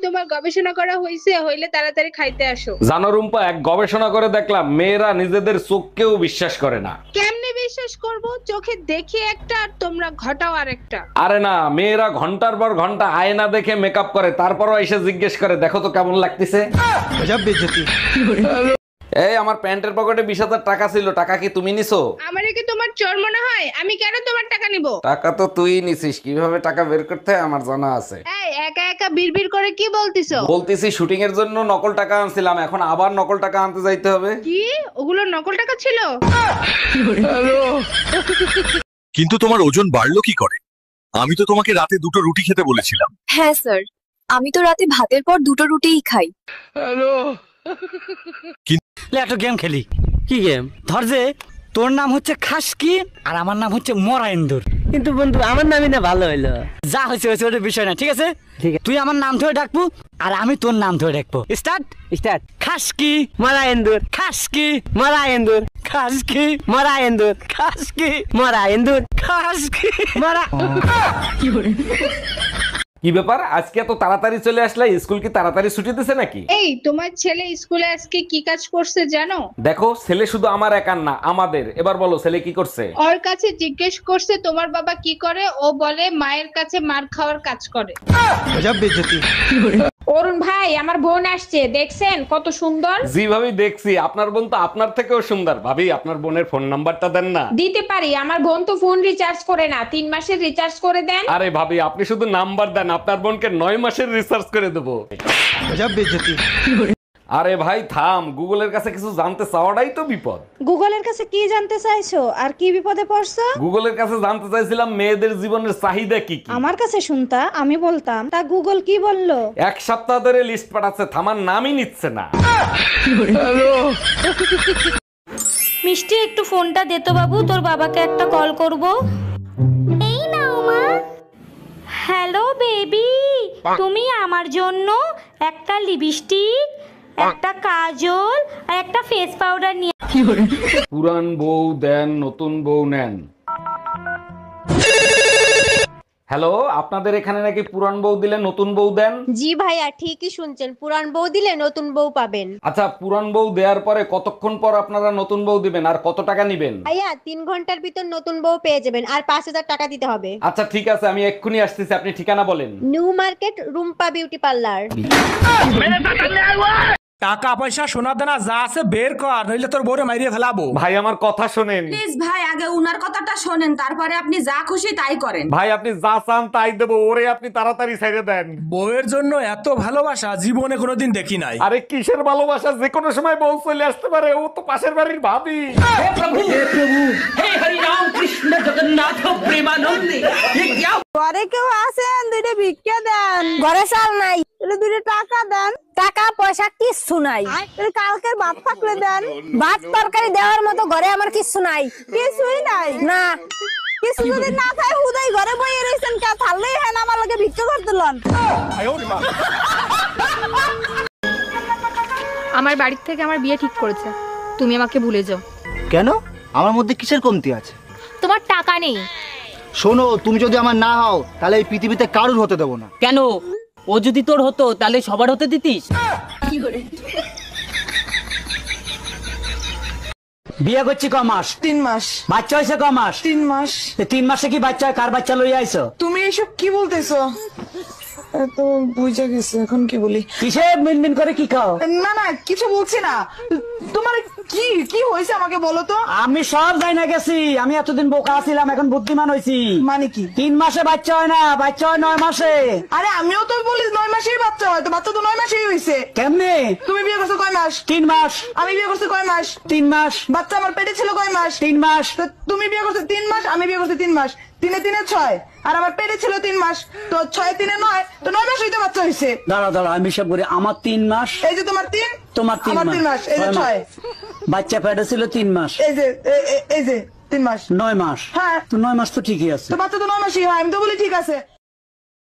তোমার গবেষণা করা হইছে, হইলে তাড়াতাড়ি খাইতে আসো। জানো রুম্পা, এক গবেষণা করে দেখলাম মেয়েরা নিজেদের চোখকেও বিশ্বাস করে না। কেমনে বিশ্বাস করব? চোখে দেখি একটা আর তোমরা ঘটাও আরেকটা। আরে না, মেয়েরা ঘন্টার পর ঘন্টা আয়না দেখে মেকআপ করে, তারপরও এসে জিজ্ঞেস করে দেখো তো কেমন লাগতেছে। এই আমার প্যান্টের পকেটে 20,000 টাকা ছিল, টাকা কি তুমি নিছো? আমারে কি তোমার চোর মনে হয়? আমি কেন তোমার টাকা নিব? টাকা তো তুই নিছিস, কিভাবে টাকা বের করতে হয় আমার জানা আছে। এই একা একা বিড়বিড় করে কি বলতিছো? বলতেছি শুটিং এর জন্য নকল টাকা আনছিলাম, এখন আবার নকল টাকা আনতে যাইতে হবে। কি ওগুলো নকল টাকা ছিল? কিন্তু তোমার ওজন বাড়লো কি করে? আমি তো তোমাকে রাতে 2টো রুটি খেতে বলেছিলাম। হ্যাঁ স্যার, আমি তো রাতে ভাতের পর 2টো রুটিই খাই। একটা গেম খেলি। কি গেম? ধর যে তোর নাম হচ্ছে খাসকি আর আমার নাম হচ্ছে মরাইন্দুর, কিন্তু বন্ধু আমার নামই না ভালো হইলো। যা হয়েছে হয়েছে, ওটা বিষয় না, ঠিক আছে? তুই আমার নাম ধরে ডাকবো আর আমি তোর নাম ধরে ডাকবো। Start start. খাসকি মরাইন্দুর, খাসকি মরাইন্দুর, খাসকি মরাইন্দুর, খাসকি মরাইন্দুর, খাসকি মরা। কি ব্যাপার, আজকে এত তাড়াতাড়ি চলে আসলে? স্কুল কি তাড়াতাড়ি ছুটি দিছে নাকি? এই তোমার ছেলে স্কুলে আজকে কি কাজ করছে জানো? দেখো, ছেলে শুধু আমার একার না, আমাদের। এবার বলো ছেলে কি করছে? ওর কাছে জিজ্ঞেস করছে তোমার বাবা কি করে, ও বলে মায়ের কাছে মার খাওয়ার কাজ করে। অরুণ ভাই, আমার বোন আসছে, দেখছেন কত সুন্দর? জি ভাবি দেখছি, আপনার বোন তো আপনার থেকেও সুন্দর। ভাবি আপনার বোনের ফোন নাম্বারটা দেন না। দিতে পারি, আমার বোন তো ফোন রিচার্জ করে না, 3 মাসের রিচার্জ করে দেন। আরে ভাবি, আপনি শুধু নাম্বার দেন, আপনার বোনকে 9 মাসের রিসার্চ করে দেবো। আরে ভাই থাম, গুগলের কাছে কিছু জানতে চাওয়াটাই তো বিপদ। গুগলের কাছে কি জানতে চাইছো আর কি বিপদে পড়ছো? গুগলের কাছে জানতে চাইছিলাম মেয়েদের জীবনের চাহিদা কি কি। আমার কাছে শুনতা, আমি বলতাম। তা গুগল কি বললো? 1 সপ্তাহ ধরে লিস্ট পাঠাচ্ছে, থামার নামই নিচ্ছে না। মিষ্টি, একটু ফোনটা দে তো বাবু, তোর বাবাকে একটা কল করব। এই নাও মা। হ্যালো বেবি, তুমি আমার জন্য একটা লিপস্টিক, একটা কাজল আর একটা ফেস পাউডার নিয়ে। পুরান বউ দেন, নতুন বউ নেন। হ্যালো, আপনাদের এখানে নাকি পুরান বউ দিলে নতুন বউ দেন? জি ভাইয়া, ঠিকই শুনছেন, পুরান বউ দিলে নতুন বউ পাবেন। আচ্ছা, পুরান বউ দেওয়ার পরে কতক্ষণ পর আপনারা নতুন বউ দিবেন আর কত টাকা নিবেন? ভাইয়া 3 ঘন্টার ভিতর নতুন বউ পেয়ে যাবেন, আর 5,000 টাকা দিতে হবে। আচ্ছা ঠিক আছে, আমি এক্ষুনি আসতেছি, আপনি ঠিকানা বলেন। New market, Rumpa beauty parlour. টাকা পয়সা সোনা দানা যা আছে বের কর, নইলে তোর বউরে মাইরিয়ে ফেলাবো। ভাই আমার কথা শোনেন। প্লিজ ভাই, আগে উনার কথাটা শোনেন, তারপরে আপনি যা খুশি তাই করেন। ভাই আপনি যা চান তাই দেবো, ওরে আপনি তাড়াতাড়ি ছেড়ে দেন। বউয়ের জন্য এত ভালোবাসা জীবনে কোনোদিন দেখি নাই। আরে কিসের ভালোবাসা, যে কোনো সময় বউ চলে আসতে পারে, ও তো পাশের বাড়ির ভাবি। হে প্রভু হে হরি রাম কৃষ্ণ জগন্নাথ প্রেমানন্দে। ঘরে কেউ আছেন? 2টা ভিক্ষা দেন। ঘরে চাল নাই, 2টা টাকা দেন। টাকা পয়সা কিচ্ছু নাই, কালকের ভাত থাকলে দেন। ভাত তরকারি দেওয়ার মতো ঘরে আমার কিচ্ছু নাই। কিছুই নাই না, কিছু যদি না খাই হুদাই ঘরে বইয়ে রয়েছেন, কে থাললেই হ্যাঁ আমার লাগে ভিক্ষা করতে লন। আমার বাড়ির থেকে আমার বিয়ে ঠিক করেছে, তুমি আমাকে ভুলে যাও। কেন? আমার মধ্যে কিসের কমতি আছে? তোমার টাকা নেই। শোনো, তুমি যদি আমার না হও তাহলে এই পৃথিবীতে কারুর হতে দেবো না। কেন? ও যদি তোর হতো তাহলে সবার হতে দিতিস? বিয়ে করছি ক মাস? 3 মাস। বাচ্চা হয়েছে ক মাস? 3 মাস। 3 মাসে কি বাচ্চা হয়? কার বাচ্চা লইয়া আইছো? তুমি এসব কি বলতেছো? তো বুঝা গেছে, এখন কি বলি? কিসে মিনমিন করে কি খাও? না না, কিছু বলছি না। তোমার কি কি হয়েছে আমাকে বলো তো। আমি সব যাই না গেছি, আমি এতদিন বোকা ছিলাম, এখন বুদ্ধিমান হয়েছি। মানে কি? 3 মাসে বাচ্চা হয় না, বাচ্চা হয় 9 মাসে। আরে আমিও তো বলি 9 মাসেই বাচ্চা হয়, তো বাচ্চা তো 9 মাসেই হয়েছে। কেমনে? তুমি বিয়ে করছো কয় মাস? 3 মাস। আমি বিয়ে করছি কয় মাস? 3 মাস। বাচ্চা আমার পেটে ছিল কয় মাস? 3 মাস। তো তুমি বিয়ে করছো 3 মাস, আমি বিয়ে করছি 3 মাস। 3 এ 3 এ 6, আর আমার পেটে ছিল 3 মাস, তো 6 এ 3 এ 9, তো 9 মাসই তো বাচ্চা হয়েছে। দাঁড়া দাঁড়া, আমি সব করি। আমার 3 মাস। এই যে তোমার 3, তোমার 3 আমার 3 মাস, এই যে 6। বাচ্চা পেটে ছিল 3 মাস, এই যে এই যে 3 মাস, 9 মাস। হ্যাঁ তো 9 মাস তো ঠিকই আছে। তো বাচ্চা তো 9 মাসই হয়, আমি তো বলি ঠিক আছে।